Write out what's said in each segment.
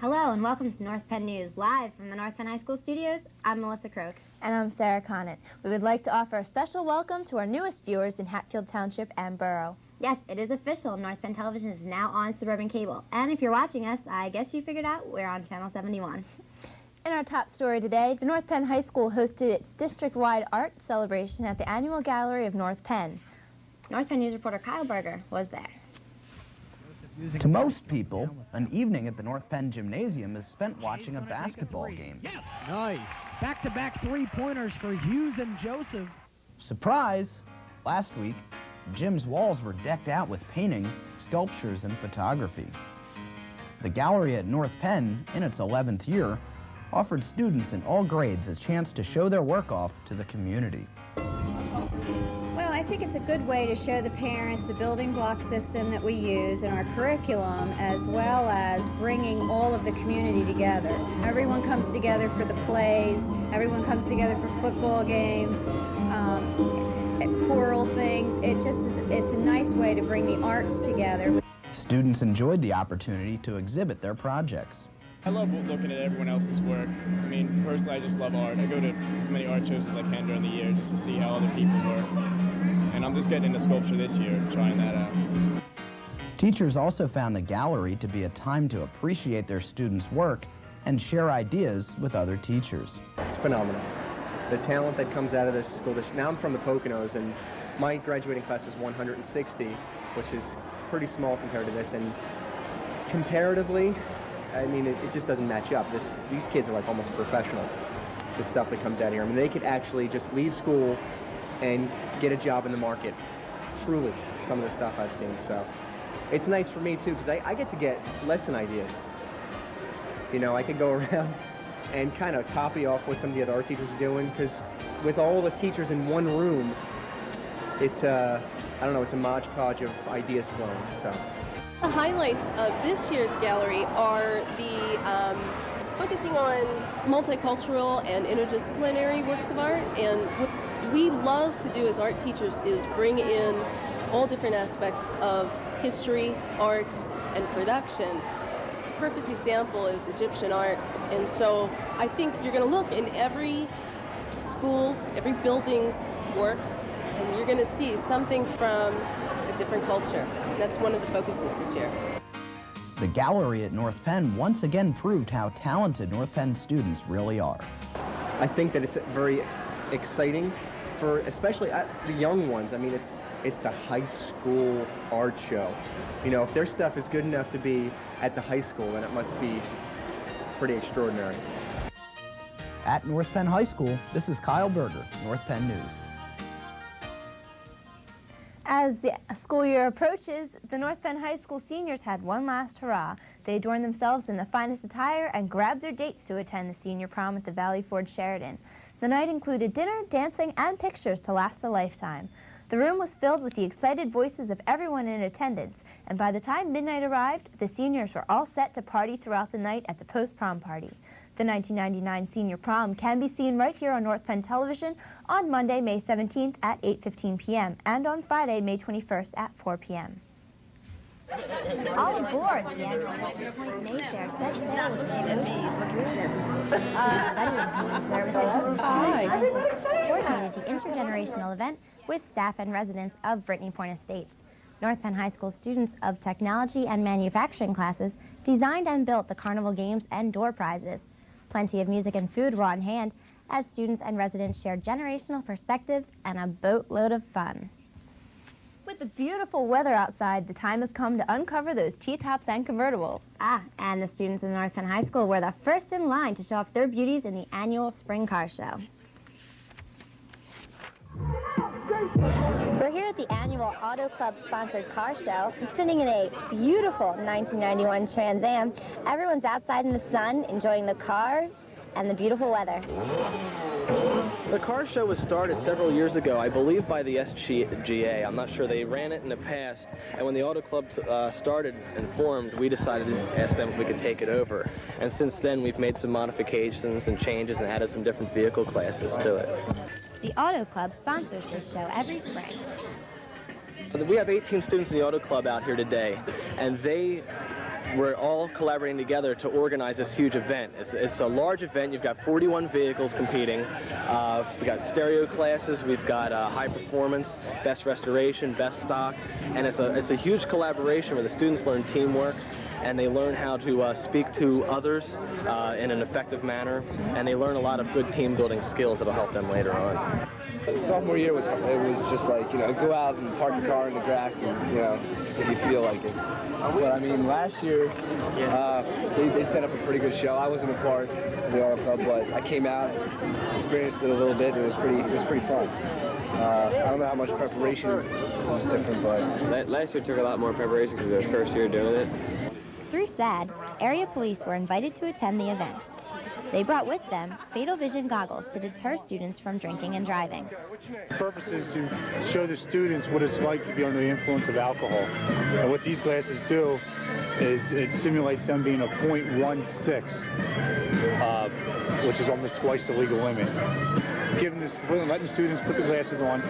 Hello and welcome to North Penn News, live from the North Penn High School studios. I'm Melissa Croak. And I'm Sarah Conant. We would like to offer a special welcome to our newest viewers in Hatfield Township and Borough. Yes, it is official. North Penn Television is now on suburban cable. And if you're watching us, I guess you figured out we're on Channel 71. In our top story today, the North Penn High School hosted its district-wide art celebration at the annual gallery of North Penn. North Penn News reporter Kyle Berger was there. To most people, an evening at the North Penn Gymnasium is spent watching a basketball game. Yes. Nice. Back-to-back three-pointers for Hughes and Joseph. Surprise! Last week, the gym's walls were decked out with paintings, sculptures, and photography. The gallery at North Penn, in its 11th year, offered students in all grades a chance to show their work off to the community. Well, I think it's a good way to show the parents the building block system that we use in our curriculum, as well as bringing all of the community together. Everyone comes together for the plays, everyone comes together for football games, choral things. It's a nice way to bring the arts together. Students enjoyed the opportunity to exhibit their projects. I love looking at everyone else's work. I mean, personally, I just love art. I go to as many art shows as I can during the year just to see how other people work. And I'm just getting into sculpture this year, trying that out. Teachers also found the gallery to be a time to appreciate their students' work and share ideas with other teachers. It's phenomenal. The talent that comes out of this school district. Now I'm from the Poconos, and my graduating class was 160, which is pretty small compared to this. And comparatively, I mean, it just doesn't match up. These kids are like almost professional, the stuff that comes out here. I mean, they could actually just leave school and get a job in the market. Truly, some of the stuff I've seen. So it's nice for me, too, because I get to get lesson ideas. You know, I could go around and kind of copy off what some of the other art teachers are doing, because with all the teachers in one room, it's I don't know, it's a modge podge of ideas flowing, so. The highlights of this year's gallery are the focusing on multicultural and interdisciplinary works of art. And what we love to do as art teachers is bring in all different aspects of history, art, and production. A perfect example is Egyptian art. And so I think you're going to look in every school's, every building's works, and you're going to see something from a different culture. And that's one of the focuses this year. The gallery at North Penn once again proved how talented North Penn students really are. I think that it's very exciting for especially the young ones. I mean, it's the high school art show. You know, if their stuff is good enough to be at the high school, then it must be pretty extraordinary. At North Penn High School, this is Kyle Berger, North Penn News. As the school year approaches, the North Penn High School seniors had one last hurrah. They adorned themselves in the finest attire and grabbed their dates to attend the senior prom at the Valley Forge Sheridan. The night included dinner, dancing, and pictures to last a lifetime. The room was filled with the excited voices of everyone in attendance, and by the time midnight arrived, the seniors were all set to party throughout the night at the post-prom party. The 1999 senior prom can be seen right here on North Penn Television on Monday, May 17th at 8:15 p.m. and on Friday, May 21st at 4 p.m. All aboard the annual Walker Point Mayfair set sail with the ocean cruises. Students studying human services, computer sciences coordinated the intergenerational event with staff and residents of Brittany Point Estates. North Penn High School students of technology and manufacturing classes designed and built the carnival games and door prizes. Plenty of music and food were on hand as students and residents shared generational perspectives and a boatload of fun. With the beautiful weather outside, the time has come to uncover those T-tops and convertibles. And the students in North Penn High School were the first in line to show off their beauties in the annual spring car show. We're here at the annual Auto Club sponsored car show. I'm sitting in a beautiful 1991 Trans Am. Everyone's outside in the sun enjoying the cars and the beautiful weather. The car show was started several years ago, I believe by the SGA. I'm not sure. They ran it in the past, and when the Auto Club started and formed, we decided to ask them if we could take it over. And since then, we've made some modifications and changes and added some different vehicle classes to it. The Auto Club sponsors this show every spring. We have 18 students in the Auto Club out here today, and they we're all collaborating together to organize this huge event. It's a large event. You've got 41 vehicles competing. We've got stereo classes. We've got high performance, best restoration, best stock, and it's a huge collaboration where the students learn teamwork and they learn how to speak to others in an effective manner, and they learn a lot of good team building skills that'll help them later on. Sophomore year was just like, you know, go out and park your car in the grass and, you know, if you feel like it. But I mean, last year they set up a pretty good show. I wasn't a part of the Auto Club, but I came out, experienced it a little bit, and it was pretty fun. I don't know how much preparation was different, but last year took a lot more preparation because it was first year doing it. Through SAD, area police were invited to attend the event. They brought with them Fatal Vision goggles to deter students from drinking and driving. The purpose is to show the students what it's like to be under the influence of alcohol. And what these glasses do is it simulates them being a .16, which is almost twice the legal limit. Letting students put the glasses on,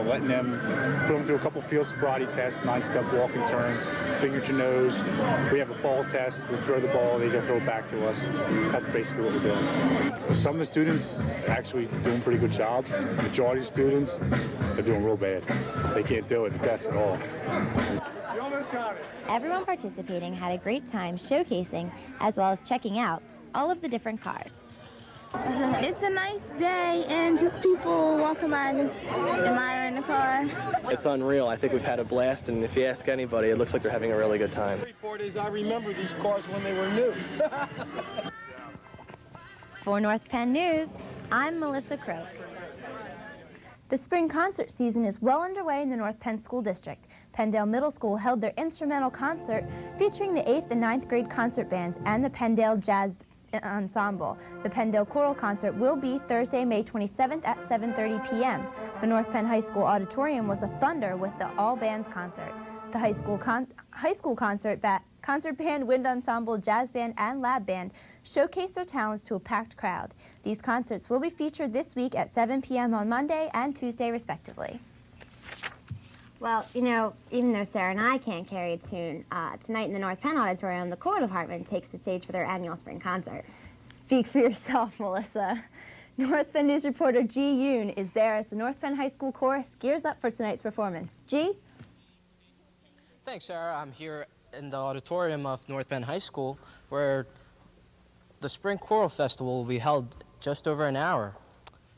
letting them put them through a couple field sobriety tests, 9-step walk and turn, finger to nose. We have a ball test. We throw the ball, they just throw it back to us. That's basically what we're doing. Some of the students actually doing a pretty good job. The majority of students are doing real bad. They can't do it, the test at all. You almost got it. Everyone participating had a great time showcasing, as well as checking out, all of the different cars. It's a nice day, and just people walking by just admiring the car. It's unreal. I think we've had a blast, and if you ask anybody, it looks like they're having a really good time. The report is I remember these cars when they were new. For North Penn News, I'm Melissa Croak. The spring concert season is well underway in the North Penn School District. Penndale Middle School held their instrumental concert featuring the 8th and 9th grade concert bands and the Penndale Jazz Ensemble. The Penndale Choral Concert will be Thursday, May 27th at 7:30 p.m. The North Penn High School Auditorium was a thunder with the all-bands concert. The high school concert band, wind ensemble, jazz band, and lab band showcased their talents to a packed crowd. These concerts will be featured this week at 7 p.m. on Monday and Tuesday, respectively. Well, you know, even though Sarah and I can't carry a tune, tonight in the North Penn Auditorium, the choral department takes the stage for their annual spring concert. Speak for yourself, Melissa. North Penn News reporter G. Yoon is there as the North Penn High School Chorus gears up for tonight's performance. G? Thanks, Sarah. I'm here in the auditorium of North Penn High School, where the Spring Choral Festival will be held just over an hour.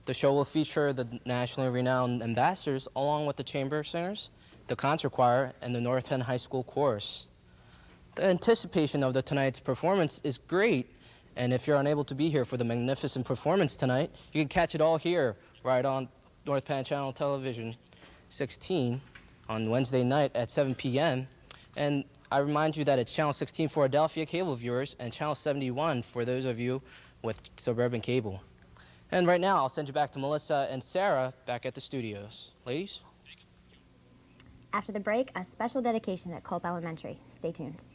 The show will feature the nationally renowned ambassadors along with the chamber singers, the concert choir, and the North Penn High School chorus. The anticipation of tonight's performance is great, and if you're unable to be here for the magnificent performance tonight, you can catch it all here right on North Penn Channel Television 16 on Wednesday night at 7 p.m. And I remind you that it's Channel 16 for Adelphia cable viewers and Channel 71 for those of you with suburban cable. And right now, I'll send you back to Melissa and Sarah back at the studios. Ladies? After the break, a special dedication at Culp Elementary. Stay tuned.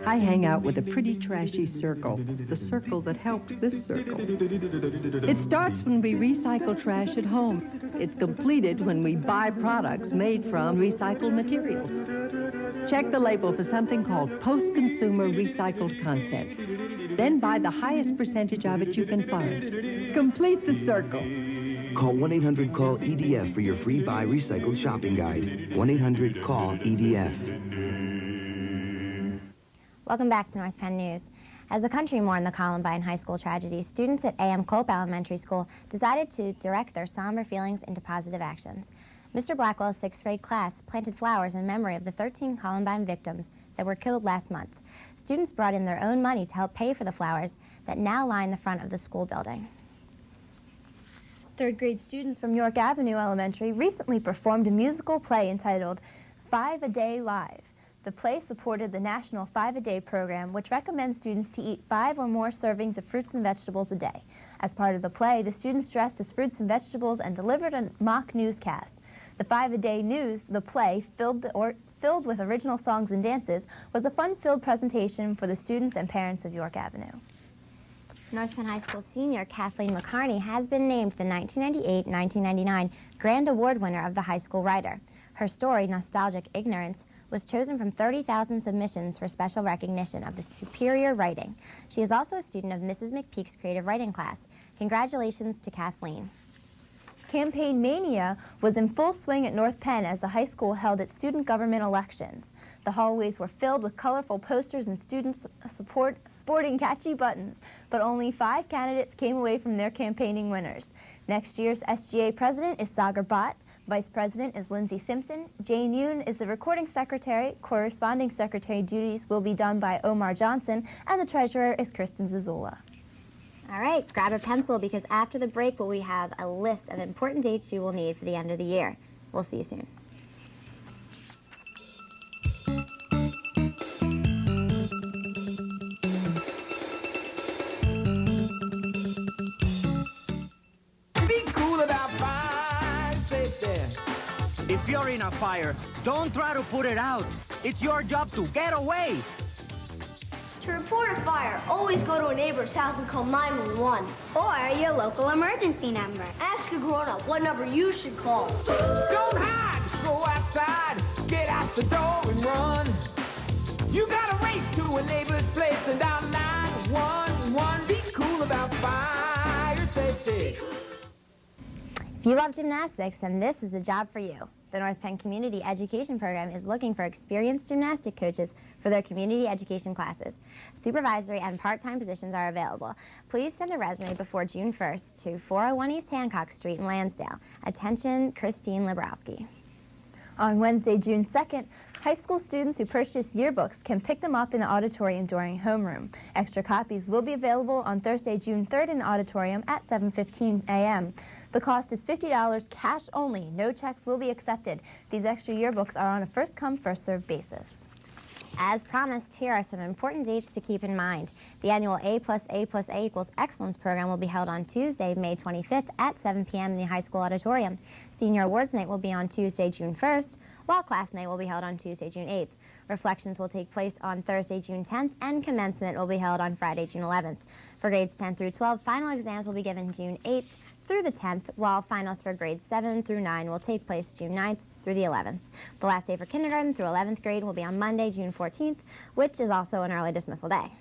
I hang out with a pretty trashy circle, the circle that helps this circle. It starts when we recycle trash at home. It's completed when we buy products made from recycled materials. Check the label for something called post-consumer recycled content. Then buy the highest percentage of it you can find. Complete the circle. Call 1-800-CALL-EDF for your free Buy Recycled shopping guide. 1-800-CALL-EDF. Welcome back to North Penn News. As the country mourned the Columbine High School tragedy, students at A.M. Culp Elementary School decided to direct their somber feelings into positive actions. Mr. Blackwell's 6th grade class planted flowers in memory of the 13 Columbine victims that were killed last month. Students brought in their own money to help pay for the flowers that now line the front of the school building. 3rd grade students from York Avenue Elementary recently performed a musical play entitled 5 a Day Live. The play supported the National 5-A-Day program, which recommends students to eat 5 or more servings of fruits and vegetables a day. As part of the play, the students dressed as fruits and vegetables and delivered a mock newscast. The 5-A-Day News, the play, filled filled with original songs and dances, was a fun-filled presentation for the students and parents of York Avenue. North Penn High School senior Kathleen McCarney has been named the 1998-1999 Grand Award winner of the High School Writer. Her story, Nostalgic Ignorance, was chosen from 30,000 submissions for special recognition of the superior writing. She is also a student of Mrs. McPeak's creative writing class. Congratulations to Kathleen. Campaign mania was in full swing at North Penn as the high school held its student government elections. The hallways were filled with colorful posters and students sporting catchy buttons, but only 5 candidates came away from their campaigning winners. Next year's SGA president is Sagar Bhatt, vice president is Lindsay Simpson, Jane Yoon is the recording secretary, corresponding secretary duties will be done by Omar Johnson, and the treasurer is Kristen Zazula. All right, grab a pencil because after the break we have a list of important dates you will need for the end of the year. We'll see you soon. Be cool about fire safety. If you're in a fire, don't try to put it out. It's your job to get away. To report a fire, always go to a neighbor's house and call 911. Or your local emergency number. Ask a grown-up what number you should call. Don't hide! Go outside, get out the door and run. You gotta race to a neighbor's place and dial 911. Be cool about fire safety. If you love gymnastics, then this is a job for you. The North Penn Community Education Program is looking for experienced gymnastic coaches for their community education classes. Supervisory and part-time positions are available. Please send a resume before June 1st to 401 East Hancock Street in Lansdale. Attention, Christine Lebrowski. On Wednesday, June 2nd, high school students who purchase yearbooks can pick them up in the auditorium during homeroom. Extra copies will be available on Thursday, June 3rd in the auditorium at 7:15 a.m. The cost is $50 cash only. No checks will be accepted. These extra yearbooks are on a first-come, first-served basis. As promised, here are some important dates to keep in mind. The annual A+A+A equals Excellence program will be held on Tuesday, May 25th at 7 p.m. in the high school auditorium. Senior Awards Night will be on Tuesday, June 1st, while Class Night will be held on Tuesday, June 8th. Reflections will take place on Thursday, June 10th, and Commencement will be held on Friday, June 11th. For grades 10 through 12, final exams will be given June 8th through the 10th, while finals for grades 7 through 9 will take place June 9th through the 11th. The last day for kindergarten through 11th grade will be on Monday, June 14th, which is also an early dismissal day.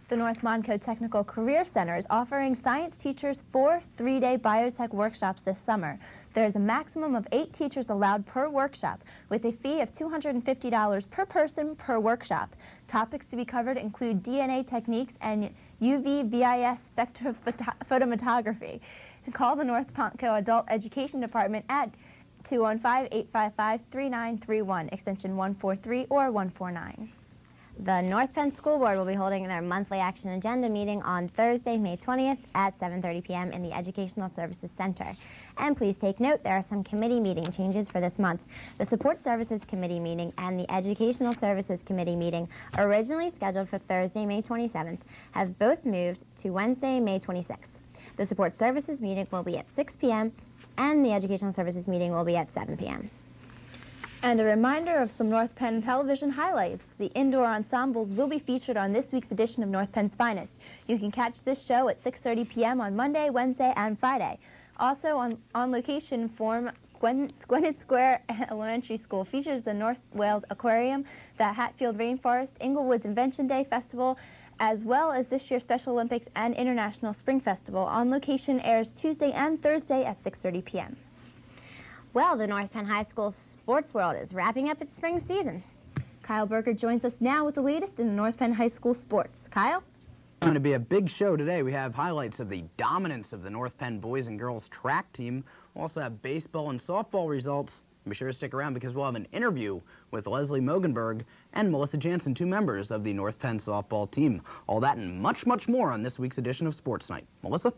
The North Monco Technical Career Center is offering science teachers 4 3-day biotech workshops this summer. There is a maximum of 8 teachers allowed per workshop, with a fee of $250 per person per workshop. Topics to be covered include DNA techniques and UV-VIS spectrophotometry. Call the North Monco Adult Education Department at 215-855-3931, extension 143 or 149. The North Penn School Board will be holding their monthly action agenda meeting on Thursday, May 20th at 7:30 p.m. in the Educational Services Center. And please take note, there are some committee meeting changes for this month. The Support Services Committee meeting and the Educational Services Committee meeting, originally scheduled for Thursday, May 27th, have both moved to Wednesday, May 26th. The Support Services meeting will be at 6 p.m. and the Educational Services meeting will be at 7 p.m. And a reminder of some North Penn television highlights. The indoor ensembles will be featured on this week's edition of North Penn's Finest. You can catch this show at 6:30 p.m. on Monday, Wednesday, and Friday. Also on location form, Gwynedd Square Elementary School features the North Wales Aquarium, the Hatfield Rainforest, Inglewood's Invention Day Festival, as well as this year's Special Olympics and International Spring Festival. On location airs Tuesday and Thursday at 6:30 p.m. Well, the North Penn High School sports world is wrapping up its spring season. Kyle Berger joins us now with the latest in the North Penn High School sports. Kyle? It's going to be a big show today. We have highlights of the dominance of the North Penn boys and girls track team. We'll also have baseball and softball results. Be sure to stick around because we'll have an interview with Leslie Mogenberg and Melissa Jansen, 2 members of the North Penn softball team. All that and much, much more on this week's edition of Sports Night. Melissa?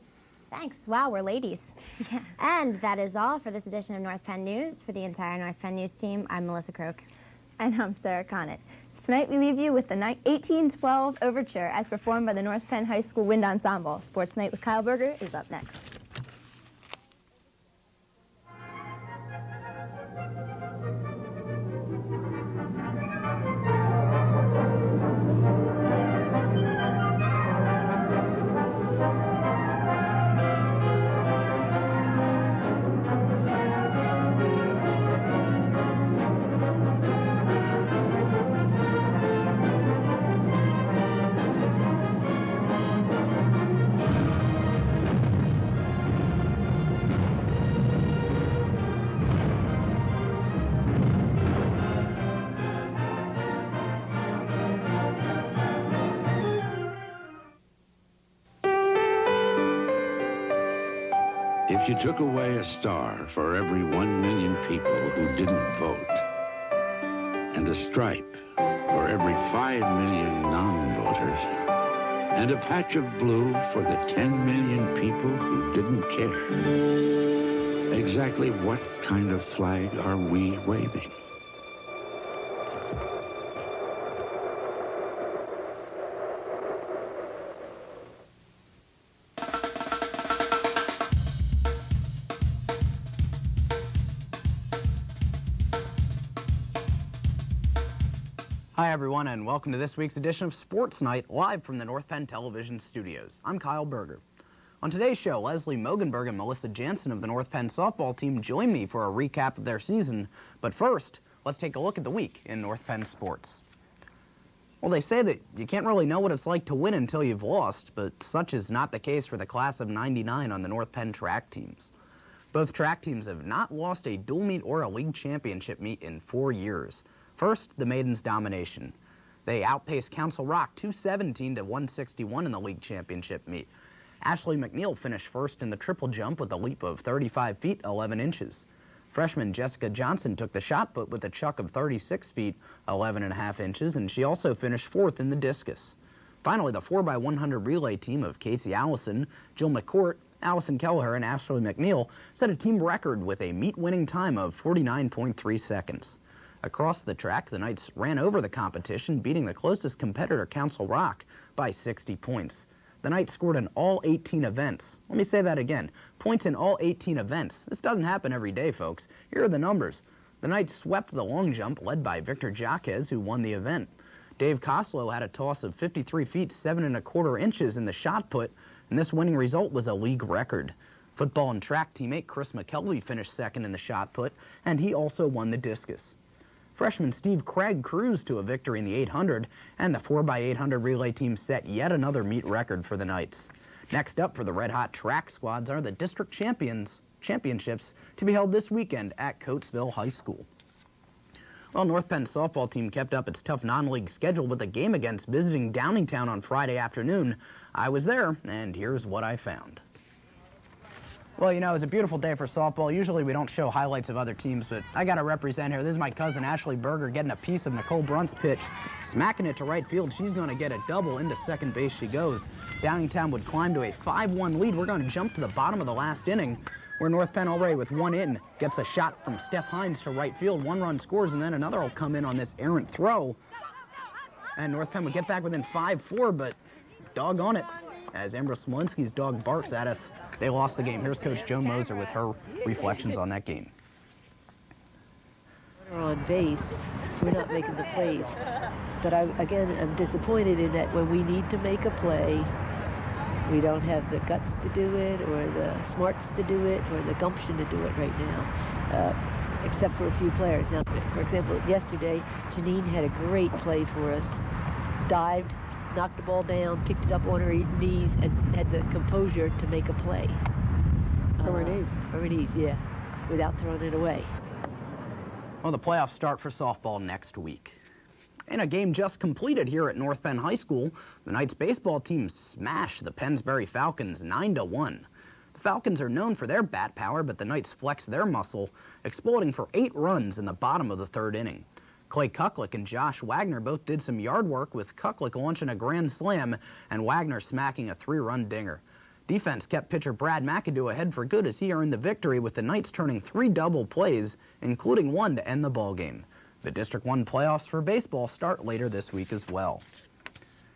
Thanks. Wow, we're ladies. Yeah. And that is all for this edition of North Penn News. For the entire North Penn News team, I'm Melissa Croak. And I'm Sarah Connett. Tonight we leave you with the 1812 Overture as performed by the North Penn High School Wind Ensemble. Sports Night with Kyle Berger is up next. If you took away a star for every 1 million people who didn't vote, and a stripe for every 5 million non-voters, and a patch of blue for the 10 million people who didn't care, exactly what kind of flag are we waving? Hi everyone, and welcome to this week's edition of Sports Night, live from the North Penn Television Studios. I'm Kyle Berger. On today's show, Leslie Mogenberg and Melissa Jansen of the North Penn softball team join me for a recap of their season. But first, let's take a look at the week in North Penn sports. Well, they say that you can't really know what it's like to win until you've lost, but such is not the case for the class of '99 on the North Penn track teams. Both track teams have not lost a dual meet or a league championship meet in 4 years. First, the maidens' domination. They outpaced Council Rock 217 to 161 in the league championship meet. Ashley McNeil finished first in the triple jump with a leap of 35 feet 11 inches. Freshman Jessica Johnson took the shot put with a chuck of 36 feet 11.5 inches, and she also finished fourth in the discus. Finally, the 4x100 relay team of Casey Allison, Jill McCourt, Allison Kelleher, and Ashley McNeil set a team record with a meet-winning time of 49.3 seconds. Across the track, the Knights ran over the competition, beating the closest competitor, Council Rock, by 60 points. The Knights scored in all 18 events. Let me say that again. Points in all 18 events. This doesn't happen every day, folks. Here are the numbers. The Knights swept the long jump, led by Victor Jaquez, who won the event. Dave Koslow had a toss of 53 feet 7.25 inches in the shot put, and this winning result was a league record. Football and track teammate Chris McKelvey finished second in the shot put, and he also won the discus. Freshman Steve Craig cruised to a victory in the 800, and the 4x800 relay team set yet another meet record for the Knights. Next up for the Red Hot track squads are the district championships to be held this weekend at Coatesville High School. Well, North Penn's softball team kept up its tough non-league schedule with a game against visiting Downingtown on Friday afternoon. I was there, and here's what I found. Well, you know, it was a beautiful day for softball. Usually we don't show highlights of other teams, but I got to represent here. This is my cousin Ashley Berger getting a piece of Nicole Brunt's pitch, smacking it to right field. She's going to get a double. Into second base she goes. Downingtown would climb to a 5-1 lead. We're going to jump to the bottom of the last inning, where North Penn already with one in gets a shot from Steph Hines to right field. One run scores, and then another will come in on this errant throw. And North Penn would get back within 5-4, but doggone it, as Amber Smolinski's dog barks at us, they lost the game. Here's Coach Joan Moser with her reflections on that game. We're on base, we're not making the plays. But I, again, I'm disappointed in that when we need to make a play, we don't have the guts to do it, or the smarts to do it, or the gumption to do it right now, except for a few players. Now, for example, yesterday, Janine had a great play for us. Dived, knocked the ball down, picked it up on her knees, and had the composure to make a play. From her knees, yeah, without throwing it away. Well, the playoffs start for softball next week. In a game just completed here at North Penn High School, the Knights baseball team smashed the Pennsbury Falcons 9-1. The Falcons are known for their bat power, but the Knights flexed their muscle, exploding for 8 runs in the bottom of the third inning. Clay Kuklick and Josh Wagner both did some yard work, with Kuklick launching a grand slam and Wagner smacking a 3-run dinger. Defense kept pitcher Brad McAdoo ahead for good as he earned the victory, with the Knights turning 3 double plays, including one to end the ballgame. The District 1 playoffs for baseball start later this week as well.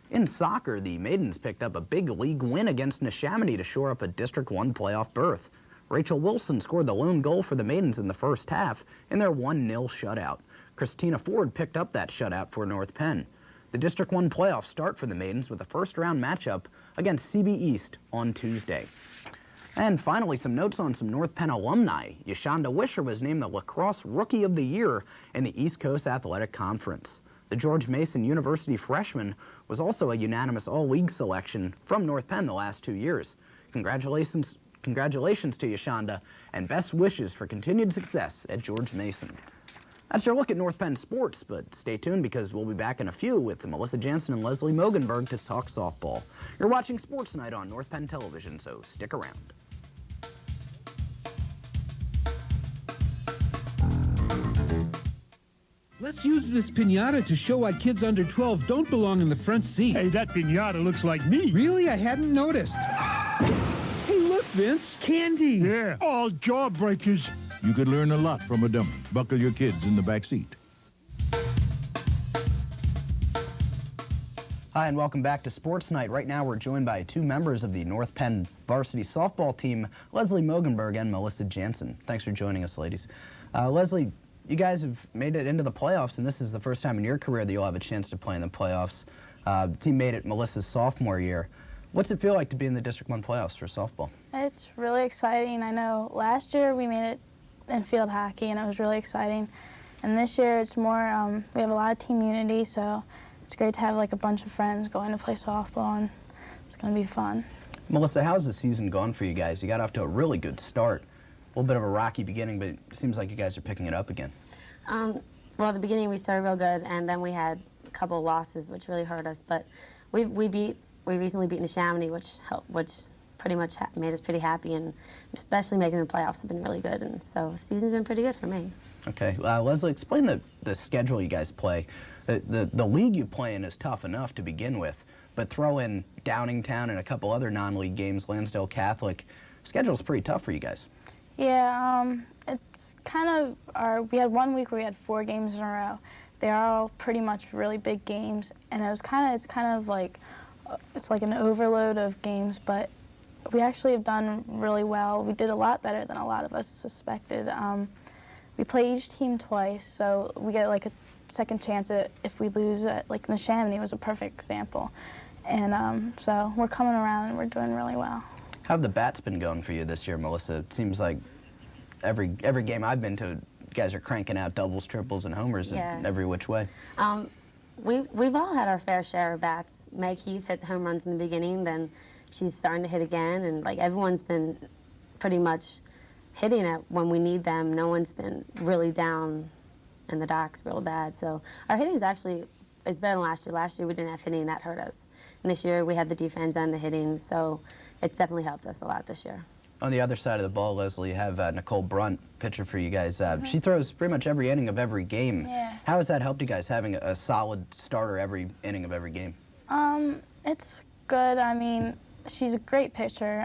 In soccer, the Maidens picked up a big league win against Neshaminy to shore up a District 1 playoff berth. Rachel Wilson scored the lone goal for the Maidens in the first half in their 1-0 shutout. Christina Ford picked up that shutout for North Penn. The District 1 playoffs start for the Maidens with a first-round matchup against CB East on Tuesday. And finally, some notes on some North Penn alumni. Yashonda Wisher was named the Lacrosse Rookie of the Year in the East Coast Athletic Conference. The George Mason University freshman was also a unanimous all-league selection from North Penn the last 2 years. Congratulations to Yashonda, and best wishes for continued success at George Mason. That's your look at North Penn sports, but stay tuned because we'll be back in a few with Melissa Jansen and Leslie Mogenberg to talk softball. You're watching Sports Night on North Penn Television, so stick around. Let's use this piñata to show why kids under 12 don't belong in the front seat. Hey, that piñata looks like me. Really? I hadn't noticed. Hey, look, Vince. Candy. Yeah, all jawbreakers. You could learn a lot from a dummy. Buckle your kids in the back seat. Hi, and welcome back to Sports Night. Right now, we're joined by two members of the North Penn varsity softball team, Leslie Mogenberg and Melissa Jansen. Thanks for joining us, ladies. Leslie, you guys have made it into the playoffs, and this is the first time in your career that you'll have a chance to play in the playoffs. The team made it Melissa's sophomore year. What's it feel like to be in the District 1 playoffs for softball? It's really exciting. I know last year we made it in field hockey, and it was really exciting. And this year it's more, we have a lot of team unity, so it's great to have like a bunch of friends going to play softball, and it's going to be fun. Melissa, how's the season gone for you guys? You got off to a really good start. A little bit of a rocky beginning, but it seems like you guys are picking it up again. Well, at the beginning we started real good, and then we had a couple of losses, which really hurt us. But we recently beat Neshaminy, which pretty much made us pretty happy, and especially making the playoffs have been really good. And so the season's been pretty good for me. Okay, Leslie, explain the schedule you guys play. The league you play in is tough enough to begin with, but throw in Downingtown and a couple other non-league games, Lansdale Catholic. Schedule's pretty tough for you guys. Yeah, it's kind of we had 1 week where we had 4 games in a row. They're all pretty much really big games, and it's kind of like an overload of games, but we actually have done really well. We did a lot better than a lot of us suspected. We play each team twice, so we get like a second chance if we lose. Like Neshaminy was a perfect example, and so we're coming around and we're doing really well. How have the bats been going for you this year, Melissa? It seems like every game I've been to, you guys are cranking out doubles, triples, and homers in every which way. We've all had our fair share of bats. Meg Heath hit home runs in the beginning, then she's starting to hit again, and like everyone's been pretty much hitting it when we need them. No one's been really down in the docks real bad. So our hitting is actually better than last year. Last year we didn't have hitting, that hurt us. And this year we had the defense and the hitting, so it's definitely helped us a lot this year. On the other side of the ball, Leslie, you have Nicole Brunt, pitcher for you guys. She throws pretty much every inning of every game. Yeah. How has that helped you guys, having a solid starter every inning of every game? It's good. I mean, she's a great pitcher.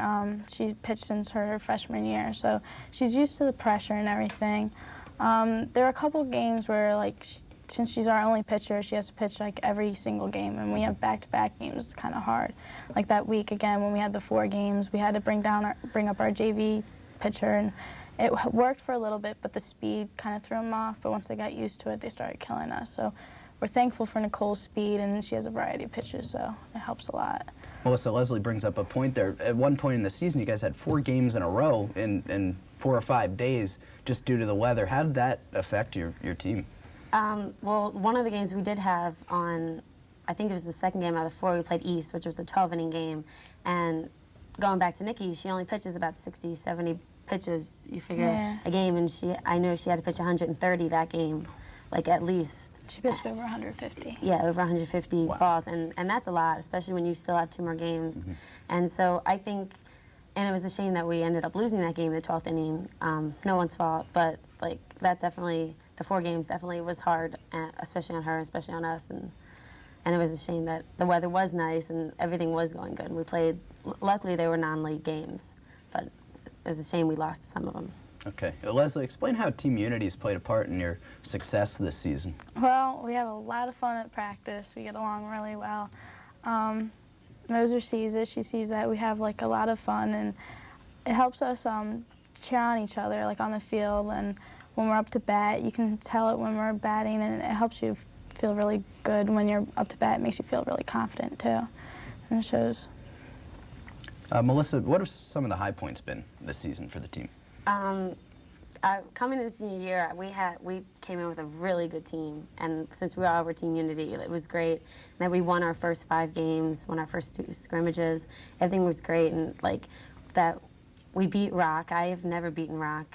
She's pitched since her freshman year, so she's used to the pressure and everything. There are a couple of games where, like, since she's our only pitcher, she has to pitch like every single game, and we have back-to-back games. It's kind of hard. Like that week again, when we had the 4 games, we had to bring up our JV pitcher, and it worked for a little bit, but the speed kind of threw them off. But once they got used to it, they started killing us. So we're thankful for Nicole's speed, and she has a variety of pitches, so it helps a lot. Melissa, Leslie brings up a point there. At one point in the season, you guys had 4 games in a row in 4 or 5 days just due to the weather. How did that affect your team? Well, one of the games we did have on, I think it was the second game out of the 4, we played East, which was a 12-inning game. And going back to Nikki, she only pitches about 60, 70 pitches, you figure, a game. And I know she had to pitch 130 that game, like at least. She pitched over 150. Yeah, over 150 balls. And that's a lot, especially when you still have 2 more games. Mm-hmm. And so I think, and it was a shame that we ended up losing that game in the 12th inning. No one's fault, but like that definitely, the 4 games definitely was hard, especially on her, especially on us, and it was a shame that the weather was nice and everything was going good. And we played, luckily they were non-league games, but it was a shame we lost some of them. Okay. Leslie, explain how team unity has played a part in your success this season. Well, we have a lot of fun at practice. We get along really well. Moser sees it. She sees that we have like a lot of fun, and it helps us cheer on each other, like on the field, and when we're up to bat, you can tell it when we're batting, and it helps you feel really good when you're up to bat. It makes you feel really confident, too, and it shows. Melissa, what have some of the high points been this season for the team? Coming into senior year, we came in with a really good team, and since we all were team unity, it was great. And then we won our first 5 games, won our first 2 scrimmages. Everything was great, and like that, we beat Rock. I have never beaten Rock.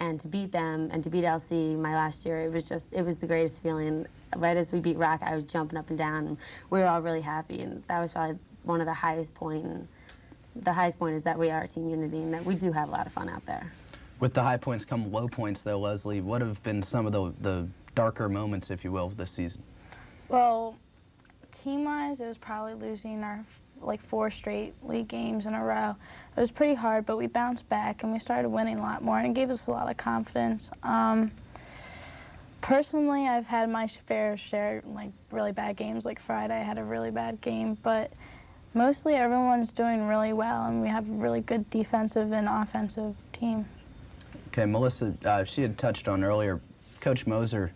And to beat them and to beat LC my last year, it was the greatest feeling. Right as we beat Rock, I was jumping up and down, and we were all really happy, and that was probably one of the highest point. And the highest point is that we are a team unity and that we do have a lot of fun out there. With the high points come low points, though, Leslie. What have been some of the darker moments, if you will, this season? Well, team-wise, it was probably losing our like 4 straight league games in a row. It was pretty hard, but we bounced back and we started winning a lot more, and it gave us a lot of confidence. Personally, I've had my fair share like really bad games. Like Friday, I had a really bad game, but mostly everyone's doing really well, and we have a really good defensive and offensive team. Okay, Melissa, she had touched on earlier, Coach Moser,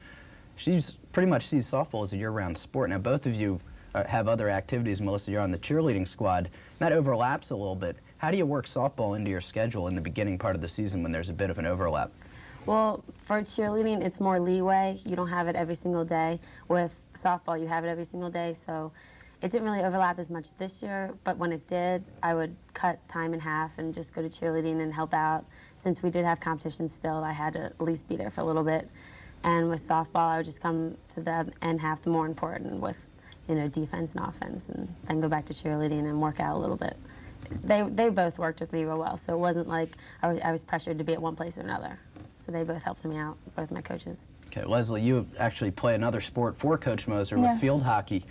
she's pretty much sees softball as a year-round sport. Now, both of you have other activities. Melissa, you're on the cheerleading squad. That overlaps a little bit. How do you work softball into your schedule in the beginning part of the season when there's a bit of an overlap? Well, for cheerleading, it's more leeway. You don't have it every single day. With softball, you have it every single day, so it didn't really overlap as much this year, but when it did, I would cut time in half and just go to cheerleading and help out. Since we did have competition still, I had to at least be there for a little bit. And with softball, I would just come to the end half, the more important, with defense and offense, and then go back to cheerleading and work out a little bit. They both worked with me real well, so it wasn't like I was pressured to be at one place or another. So they both helped me out, both my coaches. Okay, Leslie, you actually play another sport for Coach Moser with field hockey.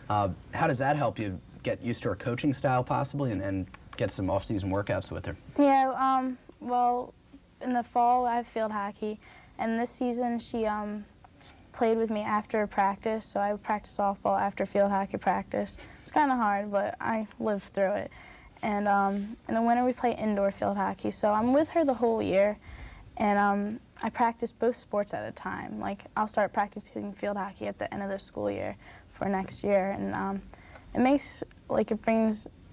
How does that help you get used to her coaching style, possibly, and get some off-season workouts with her? Yeah, well, in the fall, I have field hockey, and this season she played with me after practice, so I would practice softball after field hockey practice. It's kind of hard, but I lived through it. And in the winter, we play indoor field hockey, so I'm with her the whole year, and I practice both sports at a time. Like, I'll start practicing field hockey at the end of the school year for next year, and it makes, like,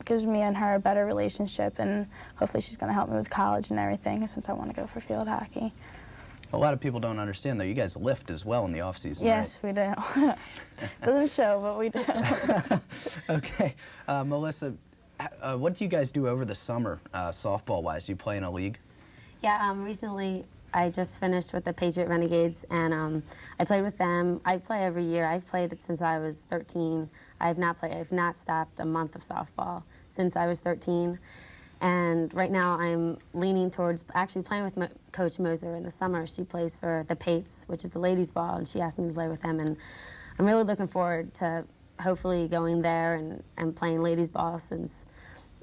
gives me and her a better relationship, and hopefully she's going to help me with college and everything, since I want to go for field hockey. A lot of people don't understand, though. You guys lift as well in the off-season, yes, right? we do. Doesn't show, but we do. Okay. Melissa, what do you guys do over the summer, softball-wise? Do you play in a league? Yeah, recently I just finished with the Patriot Renegades, and I played with them. I play every year. I've played it since I was 13. I've not stopped a month of softball since I was 13. And right now I'm leaning towards actually playing with Coach Moser in the summer. She plays for the Pates, which is the ladies' ball, and she asked me to play with them. And I'm really looking forward to hopefully going there and playing ladies' ball, since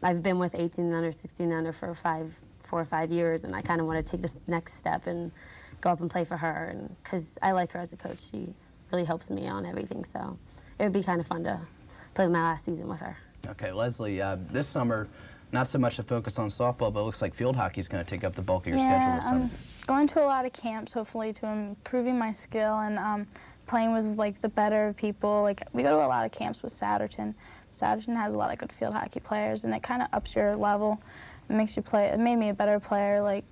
I've been with 18 and under, 16 and under for 4 or 5 years, and I kind of want to take this next step and go up and play for her. And because I like her as a coach, she really helps me on everything. So it would be kind of fun to play my last season with her. Okay, Leslie, this summer, not so much a focus on softball, but it looks like field hockey is going to take up the bulk of your schedule this summer. Going to a lot of camps, hopefully, to improving my skill and playing with like the better people. Like, we go to a lot of camps with Satterton. Satterton has a lot of good field hockey players, and it kind of ups your level. It makes you play. It made me a better player. Like,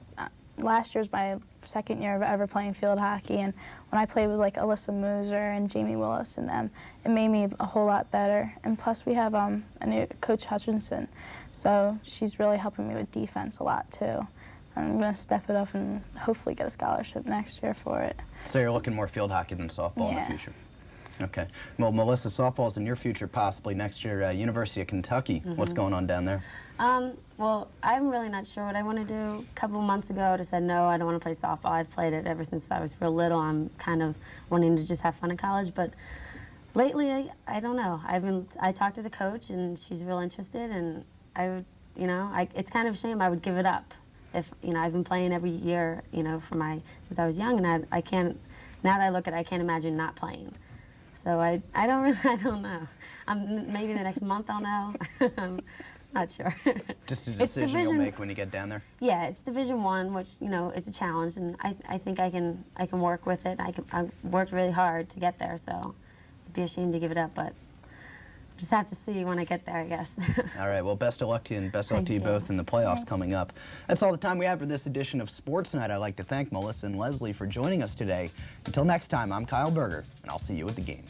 last year was my second year of ever playing field hockey, and when I played with like Alyssa Moser and Jamie Willis and them, it made me a whole lot better. And plus, we have a new Coach Hutchinson, so she's really helping me with defense a lot too. I'm going to step it up and hopefully get a scholarship next year for it. So you're looking more field hockey than softball in the future? Okay. Well, Melissa, softball's in your future possibly next year, University of Kentucky. What's going on down there? Well, I'm really not sure what I want to do. A couple months ago, I said, no, I don't want to play softball. I've played it ever since I was real little. I'm kind of wanting to just have fun in college, but lately, I don't know. I talked to the coach, and she's real interested, and I would, it's kind of a shame I would give it up. If, I've been playing every year, since I was young, and I can't, now that I look at it, I can't imagine not playing. So I don't know. Maybe the next month I'll know. I'm not sure. Just a decision you'll make when you get down there? Yeah, it's Division I, which, is a challenge, and I think I can work with it. I've worked really hard to get there, so it'd be a shame to give it up, but just have to see when I get there, I guess. All right, well, best of luck to you, and best of luck to you both in the playoffs coming up. That's all the time we have for this edition of Sports Night. I'd like to thank Melissa and Leslie for joining us today. Until next time, I'm Kyle Berger, and I'll see you at the game.